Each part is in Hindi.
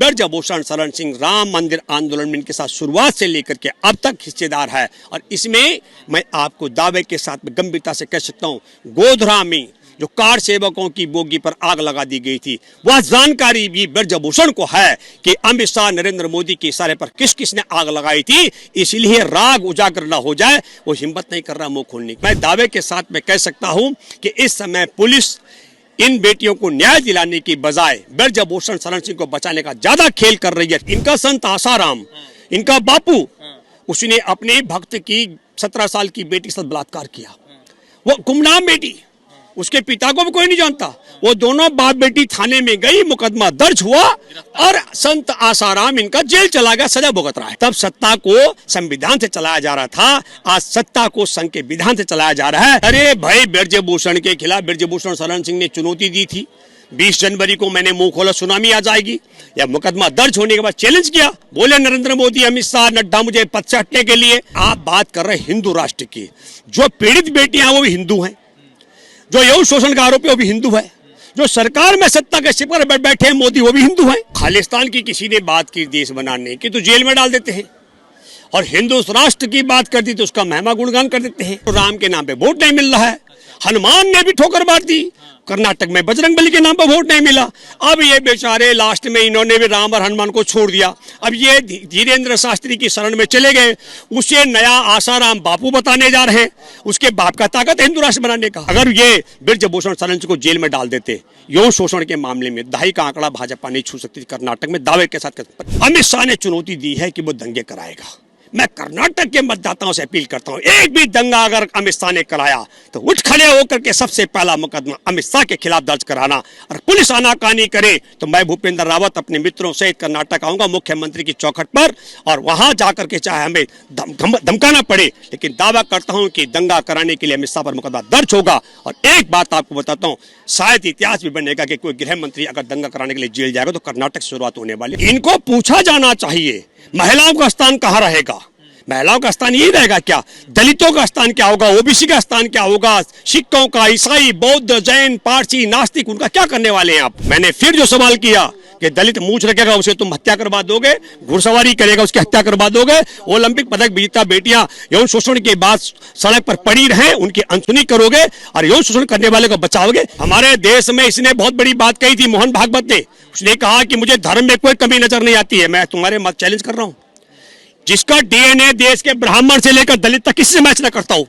ब्रजभूषण शरण सिंह राम मंदिर आंदोलन में इनके साथ शुरुआत से लेकर के अब तक हिस्सेदार है। और इसमें मैं आपको दावे के साथ में गंभीरता से कह सकता हूँ, गोधरा में जो कार सेवकों की बोगी पर आग लगा दी गई थी, वह जानकारी भी ब्रजभूषण को है कि अमित शाह नरेंद्र मोदी के इशारे पर किस किस ने आग लगाई थी। इसलिए राग उजागर न हो जाए, वो हिम्मत नहीं कर रहा मुंह खोलने की। मैं दावे के साथ में कह सकता हूं कि इस समय पुलिस इन बेटियों को न्याय दिलाने की बजाय ब्रजभूषण शरण सिंह को बचाने का ज्यादा खेल कर रही है। इनका संत आसाराम, इनका बापू, उसने अपने भक्त की 17 साल की बेटी के साथ बलात्कार किया। वो गुमनाम बेटी, उसके पिता को भी कोई नहीं जानता। वो दोनों बाप बेटी थाने में गई, मुकदमा दर्ज हुआ और संत आसाराम इनका जेल चला गया, सजा भुगत रहा है। तब सत्ता को संविधान से चलाया जा रहा था, आज सत्ता को संघ के विधान से चलाया जा रहा है। अरे भाई, ब्रजभूषण के खिलाफ ब्रजभूषण शरण सिंह ने चुनौती दी थी, 20 जनवरी को मैंने मुंह खोला सुनामी आ जाएगी, या मुकदमा दर्ज होने के बाद चैलेंज किया, बोले नरेंद्र मोदी, अमित शाह, नड्डा मुझे पद से हटने के लिए। आप बात कर रहे हिंदू राष्ट्र की, जो पीड़ित बेटियां वो भी हिंदू हैं, जो यौन शोषण का आरोपी वो भी हिंदू है, जो सरकार में सत्ता के शिखर पर बैठे हैं मोदी वो भी हिंदू हैं। खालिस्तान की किसी ने बात की देश बनाने की तो जेल में डाल देते हैं, और हिंदू राष्ट्र की बात कर दी तो उसका महिमा गुणगान कर देते हैं। तो राम के नाम पे वोट नहीं मिल रहा है, हनुमान ने भी ठोकर मार दी, कर्नाटक में बजरंगबली के नाम पर वोट नहीं मिला। अब ये बेचारे लास्ट में इन्होंने भी राम और हनुमान को छोड़ दिया। अब ये धीरेन्द्र शास्त्री की शरण में चले गए, उसे नया आसाराम बापू बताने जा रहे हैं। उसके बाप का ताकत है हिंदू राष्ट्र बनाने का। अगर ये ब्रजभूषण शरण सिंह को जेल में डाल देते यौन शोषण के मामले में, दहाई का आंकड़ा भाजपा नहीं छू सकती कर्नाटक में, दावे के साथ। अमित शाह ने चुनौती दी है कि वो दंगे कराएगा। मैं कर्नाटक के मतदाताओं से अपील करता हूं, एक भी दंगा अगर अमित शाह ने कराया तो उठ खड़े होकर के सबसे पहला मुकदमा अमित शाह के खिलाफ दर्ज कराना। और पुलिस आनाकानी करे तो मैं भूपेंद्र रावत अपने मित्रों सहित कर्नाटक आऊंगा मुख्यमंत्री की चौखट पर, और वहां जाकर के चाहे हमें धमकाना पड़े, लेकिन दावा करता हूं कि दंगा कराने के लिए अमित शाह पर मुकदमा दर्ज होगा। और एक बात आपको बताता हूं, शायद इतिहास भी बनेगा कि कोई गृह मंत्री अगर दंगा कराने के लिए जेल जाएगा तो कर्नाटक से शुरुआत होने वाली। इनको पूछा जाना चाहिए महिलाओं का स्थान कहाँ रहेगा। महिलाओं का स्थान यही रहेगा क्या? दलितों का स्थान क्या होगा? ओबीसी का स्थान क्या होगा? सिखों का, ईसाई, बौद्ध, जैन, पारसी, नास्तिक, उनका क्या करने वाले हैं आप? मैंने फिर जो सवाल किया कि दलित मूंछ रखेगा उसे तुम हत्या करवा दोगे, घुड़सवारी करेगा उसकी हत्या करवा दोगे, ओलंपिक पदक विजेता बेटियां यौन शोषण के बाद सड़क पर पड़ी रहे उनकी अनसुनी करोगे और यौन शोषण करने वाले को बचाओगे। हमारे देश में इसने बहुत बड़ी बात कही थी मोहन भागवत ने, उसने कहा कि मुझे धर्म में कोई कमी नजर नहीं आती है। मैं तुम्हारे मत चैलेंज कर रहा हूं, जिसका डीएनए देश के ब्राह्मण से लेकर दलित तक किसी से मैच न करता हो,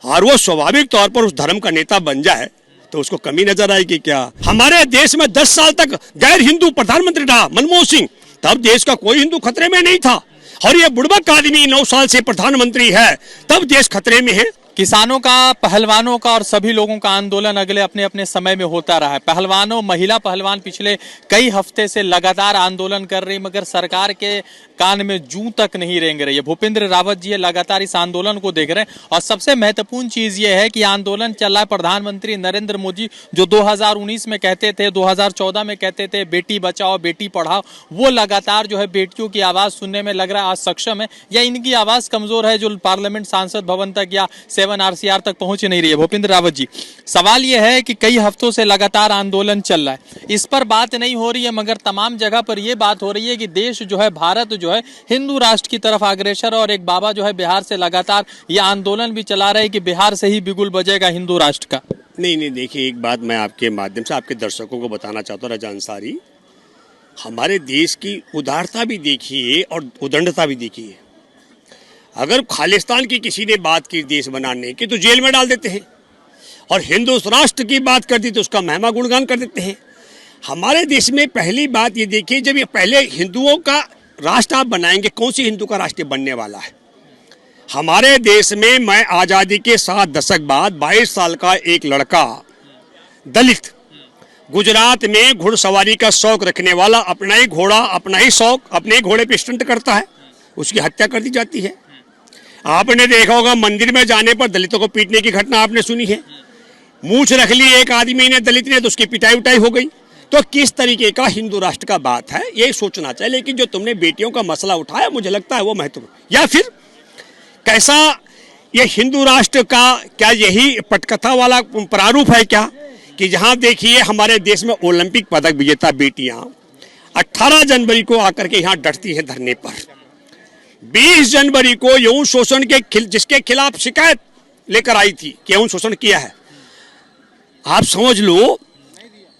और वो स्वाभाविक तौर पर उस धर्म का नेता बन जाए तो उसको कमी नजर आएगी क्या? हमारे देश में 10 साल तक गैर हिंदू प्रधानमंत्री रहा मनमोहन सिंह, तब देश का कोई हिंदू खतरे में नहीं था, और ये बुड़बक आदमी 9 साल से प्रधानमंत्री है, तब देश खतरे में है। किसानों का, पहलवानों का और सभी लोगों का आंदोलन अगले अपने अपने समय में होता रहा है। पहलवानों, महिला पहलवान पिछले कई हफ्ते से लगातार आंदोलन कर रही, मगर सरकार के कान में जूं तक नहीं रेंग रही है। भूपेंद्र रावत जी लगातार इस आंदोलन को देख रहे हैं, और सबसे महत्वपूर्ण चीज ये है कि आंदोलन चल रहा है। प्रधानमंत्री नरेंद्र मोदी जो 2019 में कहते थे, 2014 में कहते थे बेटी बचाओ बेटी पढ़ाओ, वो लगातार जो है बेटियों की आवाज सुनने में लग रहा है आज सक्षम है, या इनकी आवाज कमजोर है जो पार्लियामेंट सांसद भवन तक या 7 RCR तक पहुंच नहीं रही है। भूपेंद्र रावत जी, सवाल यह है कि कई हफ्तों से लगातार आंदोलन चल रहा है, इस पर बात नहीं हो रही है, मगर तमाम जगह पर यह बात हो रही है कि देश जो है, भारत जो है हिंदू राष्ट्र की तरफ अग्रसर, और एक बाबा जो है बिहार से लगातार यह आंदोलन भी चला रहे कि बिहार से ही बिगुल बजेगा हिंदू राष्ट्र का। नहीं, देखिए, एक बात मैं आपके माध्यम से आपके दर्शकों को बताना चाहता हूँ रजा अंसारी, हमारे देश की उदारता भी देखिए और उदंडता भी देखिए। अगर खालिस्तान की किसी ने बात की देश बनाने की तो जेल में डाल देते हैं, और हिंदू राष्ट्र की बात कर दी तो उसका महिमा गुणगान कर देते हैं। हमारे देश में पहली बात ये देखिए, जब ये पहले हिंदुओं का राष्ट्र आप बनाएंगे, कौन सी हिंदू का राष्ट्र बनने वाला है? हमारे देश में मैं आज़ादी के 7 दशक बाद 22 साल का एक लड़का दलित गुजरात में घुड़सवारी का शौक रखने वाला, अपना ही घोड़ा, अपना ही शौक, अपने ही घोड़े पे स्टंट करता है, उसकी हत्या कर दी जाती है। आपने देखा होगा मंदिर में जाने पर दलितों को पीटने की घटना आपने सुनी है। मूछ रख ली एक आदमी ने, दलित ने, तो उसकी पिटाई उटाई हो गई। तो किस तरीके का हिंदू राष्ट्र का बात है ये सोचना चाहिए। लेकिन जो तुमने बेटियों का मसला उठाया, मुझे लगता है वो महत्वपूर्ण, या फिर कैसा ये हिंदू राष्ट्र का क्या यही पटकथा वाला प्रारूप है क्या, कि जहां देखिए हमारे देश में ओलंपिक पदक विजेता बेटियां 18 जनवरी को आकर के यहाँ डटती है धरने पर। 20 जनवरी को यौन शोषण के जिसके खिलाफ शिकायत लेकर आई थी कि यौन शोषण किया है, आप समझ लो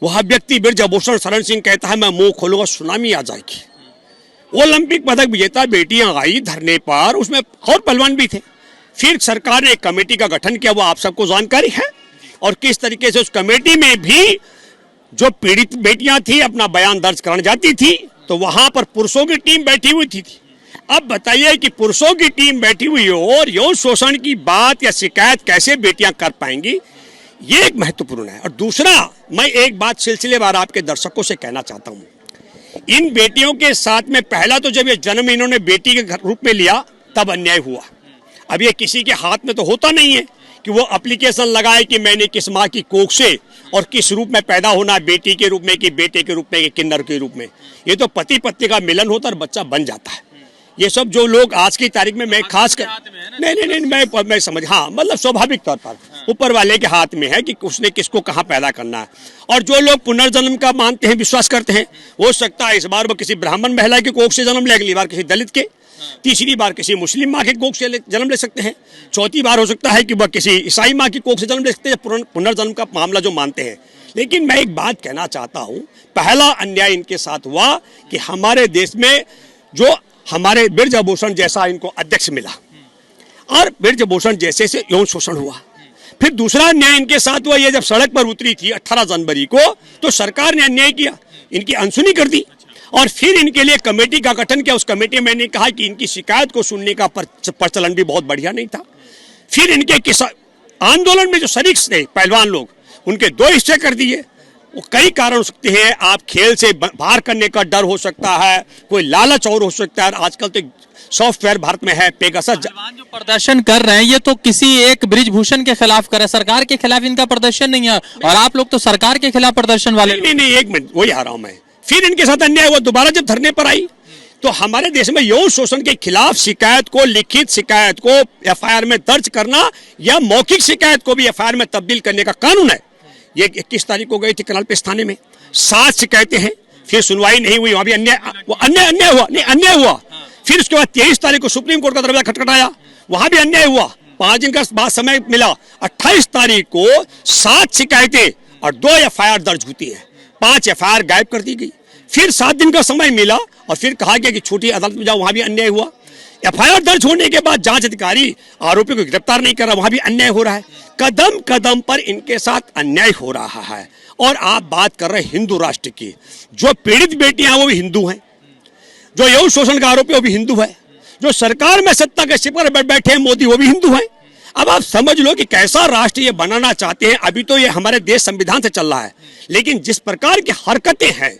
वह व्यक्ति ब्रजभूषण शरण सिंह कहता है मैं मुंह खोलूंगा सुनामी आ जाएगी। ओलंपिक पदक विजेता बेटियां आई धरने पर, उसमें और पहलवान भी थे। फिर सरकार ने एक कमेटी का गठन किया, वो आप सबको जानकारी है, और किस तरीके से उस कमेटी में भी जो पीड़ित बेटियां थी अपना बयान दर्ज कराने जाती थी तो वहां पर पुरुषों की टीम बैठी हुई थी। अब बताइए कि पुरुषों की टीम बैठी हुई हो और यौन शोषण की बात या शिकायत कैसे बेटियां कर पाएंगी, ये एक महत्वपूर्ण है। और दूसरा, मैं एक बात सिलसिलेवार आपके दर्शकों से कहना चाहता हूं, इन बेटियों के साथ में पहला तो जब ये जन्म इन्होंने बेटी के रूप में लिया तब अन्याय हुआ। अब ये किसी के हाथ में तो होता नहीं है कि वो एप्लीकेशन लगाए कि मैंने किस माँ की कोख से और किस रूप में पैदा होना, बेटी के रूप में कि बेटे के रूप में कि किन्नर के रूप में। ये तो पति पत्नी का मिलन होता है और बच्चा बन जाता है। ये सब जो लोग आज की तारीख में, मैं खास कर नहीं मैं समझ, हाँ मतलब स्वाभाविक तौर पर ऊपर वाले के हाथ में है कि उसने किसको कहाँ पैदा करना है। और जो लोग पुनर्जन्म का मानते हैं, विश्वास करते हैं, हो सकता है इस बार वो किसी ब्राह्मण महिला की कोख से जन्म ले, अगली बार किसी दलित के, तीसरी बार किसी मुस्लिम माँ की कोख से जन्म ले सकते हैं, चौथी बार हो सकता है कि वह किसी ईसाई माँ की कोख से जन्म ले सकते हैं, पुनर्जन्म का मामला जो मानते हैं। लेकिन मैं एक बात कहना चाहता हूँ, पहला अन्याय इनके साथ हुआ कि हमारे देश में जो हमारे ब्रजभूषण जैसा इनको अध्यक्ष मिला और ब्रजभूषण जैसे से यौन शोषण हुआ। फिर दूसरा अन्याय इनके साथ हुआ, ये जब सड़क पर उतरी थी 18 जनवरी को तो सरकार ने अन्याय किया, इनकी अनसुनी कर दी और फिर इनके लिए कमेटी का गठन किया। उस कमेटी में मैंने कहा कि इनकी शिकायत को सुनने का प्रचलन भी बहुत बढ़िया नहीं था। फिर इनके किसान आंदोलन में जो शरीक थे पहलवान लोग, उनके 2 हिस्से कर दिए। वो कई कारण हो सकते हैं, आप खेल से बाहर करने का डर हो सकता है, कोई लालच और हो सकता है। आजकल तो सॉफ्टवेयर भारत में है पेगासस। जो प्रदर्शन कर रहे हैं ये तो किसी एक ब्रिजभूषण के खिलाफ कर रहे हैं, सरकार के खिलाफ इनका प्रदर्शन नहीं है। और आप लोग तो सरकार के खिलाफ प्रदर्शन वाले। नहीं, एक मिनट, वही आ रहा हूं मैं। फिर इनके साथ अन्याय हुआ, दोबारा जब धरने पर आई तो हमारे देश में यौन शोषण के खिलाफ शिकायत को, लिखित शिकायत को एफआईआर में दर्ज करना या मौखिक शिकायत को भी एफआईआर में तब्दील करने का कानून है। ये 21 तारीख को गई थी कनाल पेश थाने में, 7 शिकायतें हैं, फिर सुनवाई नहीं हुई, वहां भी अन्याय हुआ। फिर उसके बाद 23 तारीख को सुप्रीम कोर्ट का दरवाजा खटखटाया, वहां भी अन्याय हुआ। 5 दिन का बाद समय मिला, 28 तारीख को 7 शिकायतें और 2 एफआईआर दर्ज होती है, 5 एफआईआर गायब कर दी गई। फिर 7 दिन का समय मिला और फिर कहा गया कि छोटी अदालत में जाओ, वहां भी अन्याय हुआ। एफआईआर दर्ज होने के बाद जांच अधिकारी आरोपी को गिरफ्तार नहीं कर रहा, वहां भी अन्याय हो रहा है। कदम कदम पर इनके साथ अन्याय हो रहा है। और आप बात कर रहे हैं हिंदू राष्ट्र की, जो पीड़ित बेटियां हैं वो भी हिंदू हैं, जो यौन शोषण का आरोपी वो भी हिंदू है, जो सरकार में सत्ता के शिखर पर बैठे हैं मोदी वो भी हिंदू हैं। अब आप समझ लो कि कैसा राष्ट्र ये बनाना चाहते हैं। अभी तो ये हमारे देश संविधान से चल रहा है, लेकिन जिस प्रकार की हरकतें हैं,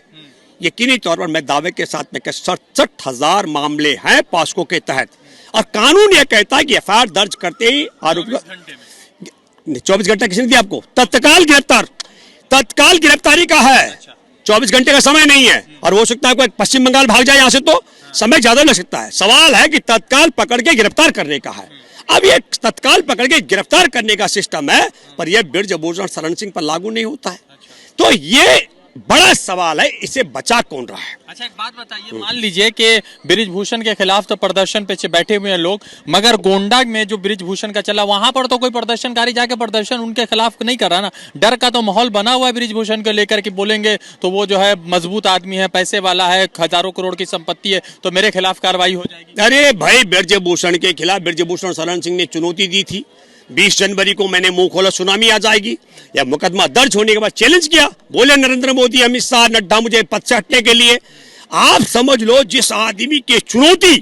यकीनी तौर पर मैं दावे के साथ में 67,000 मामले हैं पॉस्को के तहत, और कानून यह कहता है कि एफआईआर दर्ज करते ही आरोपी 24 घंटे किसने दिया आपको? तत्काल गिरफ्तारी का है, 24 घंटे का समय नहीं है। और हो सकता है कोई पश्चिम बंगाल भाग जाए यहाँ से तो समय ज्यादा लग सकता है। सवाल है कि तत्काल पकड़ के गिरफ्तार करने का है। अब ये तत्काल पकड़ के गिरफ्तार करने का सिस्टम है, पर यह ब्रजभूषण शरण सिंह पर लागू नहीं होता है। तो ये बड़ा सवाल है, इसे बचा कौन रहा है? अच्छा, एक बात बताइए, मान लीजिए कि ब्रिजभूषण के खिलाफ तो प्रदर्शन पे बैठे हुए हैं लोग, मगर गोंडा में जो ब्रिजभूषण का चला वहां पर तो कोई प्रदर्शनकारी जाके प्रदर्शन उनके खिलाफ नहीं कर रहा ना। डर का तो माहौल बना हुआ है ब्रिजभूषण को लेकर कि बोलेंगे तो वो जो है मजबूत आदमी है, पैसे वाला है, हजारों करोड़ की संपत्ति है, तो मेरे खिलाफ कार्रवाई हो जाएगी। अरे भाई, ब्रजभूषण के खिलाफ ब्रजभूषण शरण सिंह ने चुनौती दी थी, 20 जनवरी को मैंने मुंह खोला सुनामी आ जाएगी, या मुकदमा दर्ज होने के बाद चैलेंज किया, बोले नरेंद्र मोदी, अमित शाह, नड्डा मुझे पद से हटने के लिए। आप समझ लो, जिस आदमी की चुनौती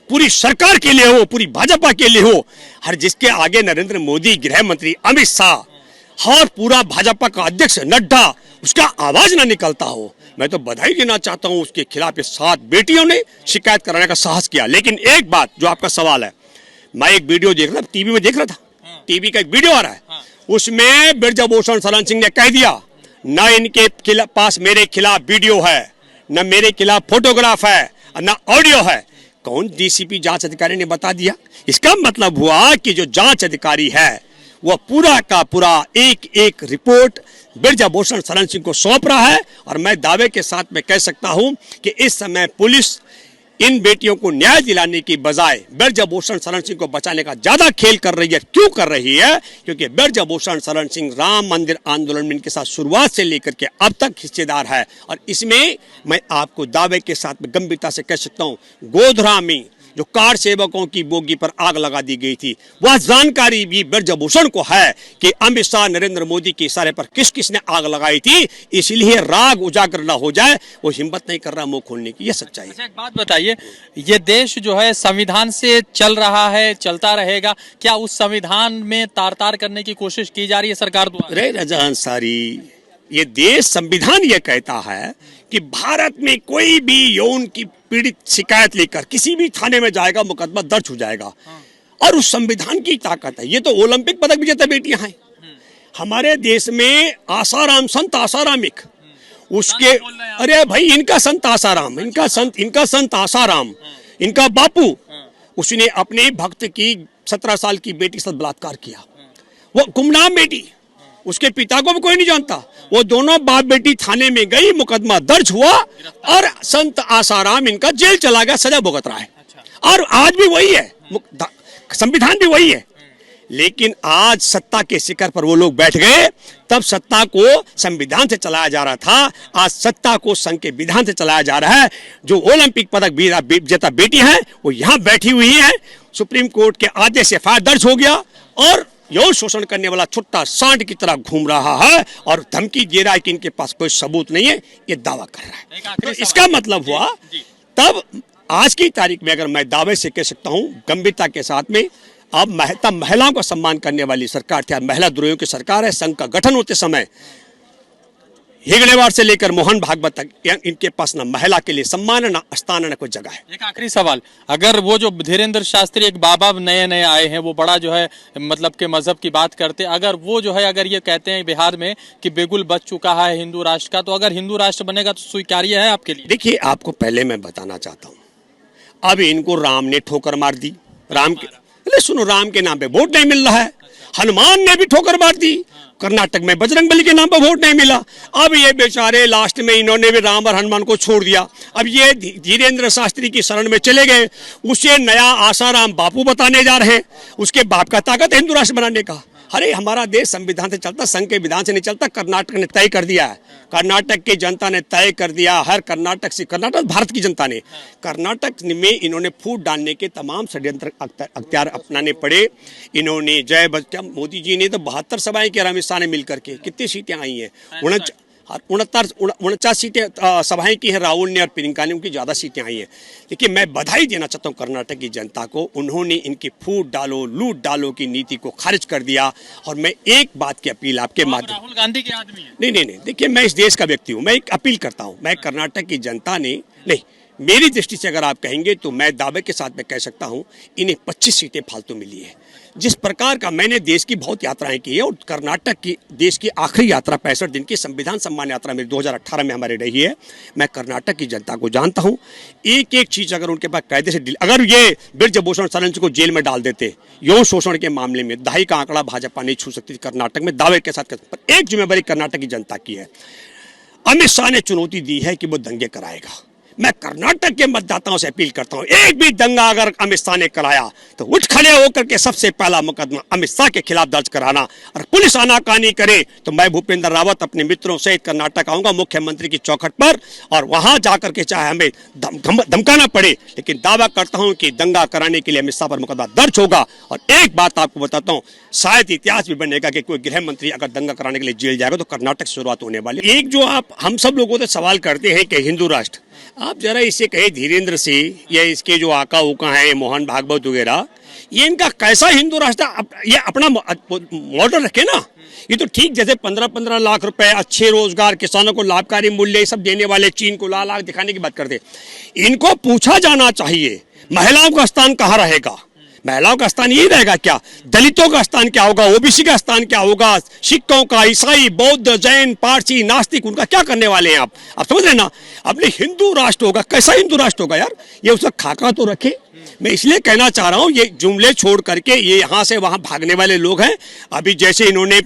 पूरी सरकार के लिए हो, पूरी भाजपा के लिए हो, हर जिसके आगे नरेंद्र मोदी, गृह मंत्री अमित शाह और पूरा भाजपा का अध्यक्ष नड्डा, उसका आवाज ना निकलता हो, मैं तो बधाई देना चाहता हूं। उसके खिलाफ 7 बेटियों ने शिकायत कराने का साहस किया। लेकिन एक बात, जो आपका सवाल है, मैं एक वीडियो देख रहा था, टीवी में देख रहा था, टीवी का एक वीडियो आ रहा है, उसमें ब्रजभूषण शरण सिंह ने कह दिया, न इनके पास मेरे खिलाफ वीडियो है, न मेरे खिलाफ फोटोग्राफ है, न ऑडियो है। कौन? डीसीपी जांच अधिकारी ने बता दिया। इसका मतलब हुआ कि जो जांच अधिकारी है वह पूरा का पूरा एक एक रिपोर्ट ब्रजभूषण शरण सिंह को सौंप रहा है। और मैं दावे के साथ में कह सकता हूं कि इस समय पुलिस इन बेटियों को न्याय दिलाने की बजाय ब्रजभूषण शरण सिंह को बचाने का ज्यादा खेल कर रही है। क्यों कर रही है? क्योंकि ब्रजभूषण शरण सिंह राम मंदिर आंदोलन में इनके साथ शुरुआत से लेकर के अब तक हिस्सेदार है। और इसमें मैं आपको दावे के साथ में गंभीरता से कह सकता हूं, गोधरा में जो कार सेवकों की बोगी पर आग लगा दी गई थी, वह जानकारी भी ब्रजभूषण को है कि अमित शाह नरेंद्र मोदी के इशारे पर किस किस ने आग लगाई थी। इसलिए राग उजागर न हो जाए, वो हिम्मत नहीं कर रहा मुंह खोलने की। यह सच्चाई है। अच्छा, एक बात बताइए, ये देश जो है संविधान से चल रहा है, चलता रहेगा, क्या उस संविधान में तार-तार करने की कोशिश की जा रही है सरकार द्वारा? रे रजा अंसारी, ये देश संविधान ये कहता है कि भारत में कोई भी यौन की पीड़ित शिकायत लेकर किसी भी थाने में जाएगा, मुकदमा दर्ज हो जाएगा। और उस संविधान की ताकत है। ये तो ओलंपिक पदक विजेता बेटियां हैं हमारे देश में। आसाराम, संत आसारामिक, उसके अरे भाई इनका संत आसाराम, इनका संत आसाराम, इनका बापू, उसने अपने भक्त की 17 साल की बेटी से बलात्कार किया। वो गुमनाम बेटी, उसके पिता को भी कोई नहीं जानता। वो दोनों बाप बेटी थाने में गई, मुकदमा दर्ज हुआ और संत आसाराम इनका जेल चला गया, सजा भुगत रहा है। और आज भी वही है, संविधान भी वही है। लेकिन आज सत्ता के शिखर पर वो लोग बैठ गए। तब सत्ता को संविधान से चलाया जा रहा था, आज सत्ता को संघ के विधान से चलाया जा रहा है। जो ओलंपिक पदक विजेता बेटी है वो यहाँ बैठी हुई है। सुप्रीम कोर्ट के आदेश से एफआईआर दर्ज हो गया और यौन शोषण करने वाला छुट्टा सांड की तरह घूम रहा है और धमकी दे रहा है कि इनके पास कोई सबूत नहीं है, ये दावा कर रहा है। तो इसका मतलब हुआ, तब आज की तारीख में अगर मैं दावे से कह सकता हूं गंभीरता के साथ में, अब तब महिलाओं का सम्मान करने वाली सरकार थी। महिला द्रोहियों की सरकार है। संघ का गठन होते समय हेगड़ेवार से लेकर मोहन भागवत तक इनके पास ना महिला के लिए सम्मान, ना स्थान, ना कोई जगह है। एक आखिरी सवाल, अगर वो जो धीरेन्द्र शास्त्री एक बाबा नए आए हैं, वो बड़ा जो है मतलब के मजहब की बात करते, अगर वो जो है अगर ये कहते हैं बिहार में कि बिगुल बच चुका है हिंदू राष्ट्र का, तो अगर हिंदू राष्ट्र बनेगा तो स्वीकार्य है आपके लिए? देखिए, आपको पहले मैं बताना चाहता हूँ, अब इनको राम ने ठोकर मार दी। राम के नाम पे वोट नहीं मिल रहा है। हनुमान ने भी ठोकर मार दी। कर्नाटक में बजरंगबली के नाम पर वोट नहीं मिला। अब ये बेचारे लास्ट में इन्होंने भी राम और हनुमान को छोड़ दिया। अब ये धीरेन्द्र शास्त्री की शरण में चले गए। उसे नया आसाराम बापू बताने जा रहे हैं। उसके बाप का ताकत है हिंदू राष्ट्र बनाने का। अरे हमारा देश संविधान से चलता, संघ के विधान से नहीं चलता। कर्नाटक ने तय कर दिया है, कर्नाटक की जनता ने तय कर दिया। हर कर्नाटक भारत की जनता ने, कर्नाटक में इन्होंने फूट डालने के तमाम षड्यंत्र अख्तियार अपनाने पड़े। इन्होंने मोदी जी ने तो 72 सभाएं की, अमित शाह ने मिलकर के कितनी सीटें आई हैं? 49 सीटें सभाएं की है राहुल ने और प्रियंका ने, उनकी ज़्यादा सीटें आई हैं। देखिए, मैं बधाई देना चाहता हूँ कर्नाटक की जनता को। उन्होंने इनकी फूट डालो लूट डालो की नीति को खारिज कर दिया। और मैं एक बात की अपील आपके माध्यम, राहुल गांधी के आदमी है? नहीं, देखिए, मैं इस देश का व्यक्ति हूँ। मैं एक अपील करता हूँ, मैं कर्नाटक की जनता ने, नहीं, मेरी दृष्टि से अगर आप कहेंगे तो मैं दावे के साथ में कह सकता हूँ इन्हें 25 सीटें फालतू मिली है। जिस प्रकार का मैंने देश की बहुत यात्राएं की है और कर्नाटक की देश की आखिरी यात्रा 65 दिन की संविधान सम्मान यात्रा मेरी 2018 में हमारी रही है। मैं कर्नाटक की जनता को जानता हूं। एक एक चीज अगर उनके पास कायदे से अगर ये ब्रजभूषण शरण सिंह को जेल में डाल देते यौन शोषण के मामले में, दहाई का आंकड़ा भाजपा नहीं छू सकती कर्नाटक में, दावे के साथ। पर एक जिम्मेवारी कर्नाटक की जनता की है। अमित शाह ने चुनौती दी है कि वो दंगे कराएगा। मैं कर्नाटक के मतदाताओं से अपील करता हूं, एक भी दंगा अगर अमित शाह ने कराया तो उठ खड़े होकर के सबसे पहला मुकदमा अमित शाह के खिलाफ दर्ज कराना। और पुलिस आनाकानी करे तो मैं भूपेंद्र रावत अपने मित्रों सहित कर्नाटक आऊंगा मुख्यमंत्री की चौखट पर, और वहां जाकर के चाहे हमें धमकाना पड़े, लेकिन दावा करता हूं कि दंगा कराने के लिए अमित शाह पर मुकदमा दर्ज होगा। और एक बात आपको बताता हूं, शायद इतिहास भी बनेगा कि कोई गृह मंत्री अगर दंगा कराने के लिए जेल जाएगा तो कर्नाटक से शुरुआत होने वाली। एक जो आप हम सब लोगों से सवाल करते हैं कि हिंदू राष्ट्र, आप जरा इसे कहे धीरेन्द्र से या इसके जो आका उका हैं मोहन भागवत वगैरह, ये इनका कैसा हिंदू राष्ट्र ये अपना मॉडल रखे ना। ये तो ठीक जैसे 15-15 लाख रुपए, अच्छे रोजगार, किसानों को लाभकारी मूल्य, ये सब देने वाले चीन को लाख दिखाने की बात करते। इनको पूछा जाना चाहिए महिलाओं का स्थान कहाँ रहेगा। महिलाओं का स्थान यही रहेगा क्या? दलितों का स्थान क्या होगा? ओबीसी का स्थान क्या होगा? सिखों का, ईसाई, बौद्ध, जैन, पारसी, नास्तिक, उनका क्या करने वाले हैं आप समझ रहे ना। अपने हिंदू राष्ट्र होगा, कैसा हिंदू राष्ट्र होगा यार? ये उसका खाका तो रखे। मैं इसलिए कहना चाह रहा हूं, ये जुमले छोड़ करके ये यहां से वहां भागने वाले लोग हैं। अभी जैसे इन्होंने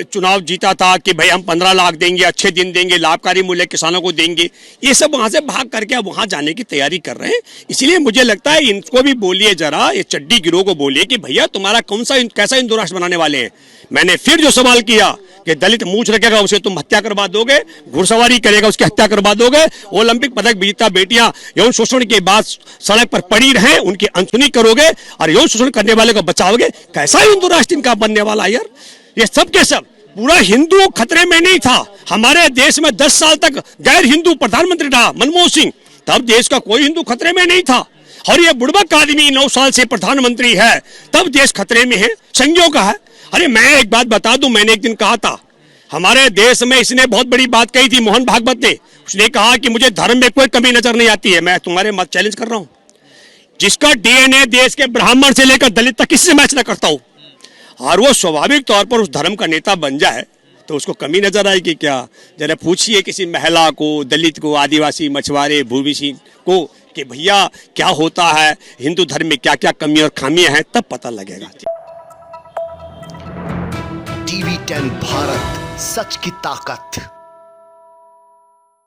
चुनाव जीता था कि भाई हम 15 लाख देंगे, अच्छे दिन देंगे, लाभकारी मूल्य किसानों को देंगे, ये सब वहां से भाग करके अब वहां जाने की तैयारी कर रहे हैं। इसलिए मुझे लगता है इनको भी बोलिए जरा, ये चड्डी गिरोह को बोलिए कि भैया तुम्हारा कैसा हिंदू राष्ट्र बनाने वाले हैं। मैंने फिर जो सवाल किया कि दलित मूंछ रखेगा उसे तुम हत्या करवा दोगे, घुड़सवारी करेगा उसकी हत्या करवा दोगे, ओलंपिक पदक विजेता बेटियां यौन शोषण के बाद सड़क पर पड़ी रहे उनकी अनसुनी करोगे और यौन शोषण करने वाले को बचाओगे, कैसा हिंदू राष्ट्र इनका बनने वाला यार। ये सब के सब पूरा हिंदू खतरे में नहीं था। हमारे देश में 10 साल तक गैर हिंदू प्रधानमंत्री रहा मनमोहन सिंह, तब देश का कोई हिंदू खतरे में नहीं था। और ये बुड़बक आदमी 9 साल से प्रधानमंत्री है, तब देश खतरे में है, संज्ञों का है। अरे मैं एक बात बता दूं, मैंने एक दिन कहा था हमारे देश में, इसने बहुत बड़ी बात कही थी मोहन भागवत ने, उसने कहा कि मुझे धर्म में कोई कमी नजर नहीं आती है। मैं तुम्हारे मत चैलेंज कर रहा हूं, जिसका डीएनए देश के ब्राह्मण से लेकर दलित तक किसी से मैच न करता हो और वो स्वाभाविक तौर पर उस धर्म का नेता बन जाए तो उसको कमी नजर आएगी क्या? जरा पूछिए किसी महिला को, दलित को, आदिवासी, मछुआरे, भूमिहीन को कि भैया क्या होता है हिंदू धर्म में, क्या क्या कमी और खामियां हैं, तब पता लगेगा। टीवी 10 भारत, सच की ताकत।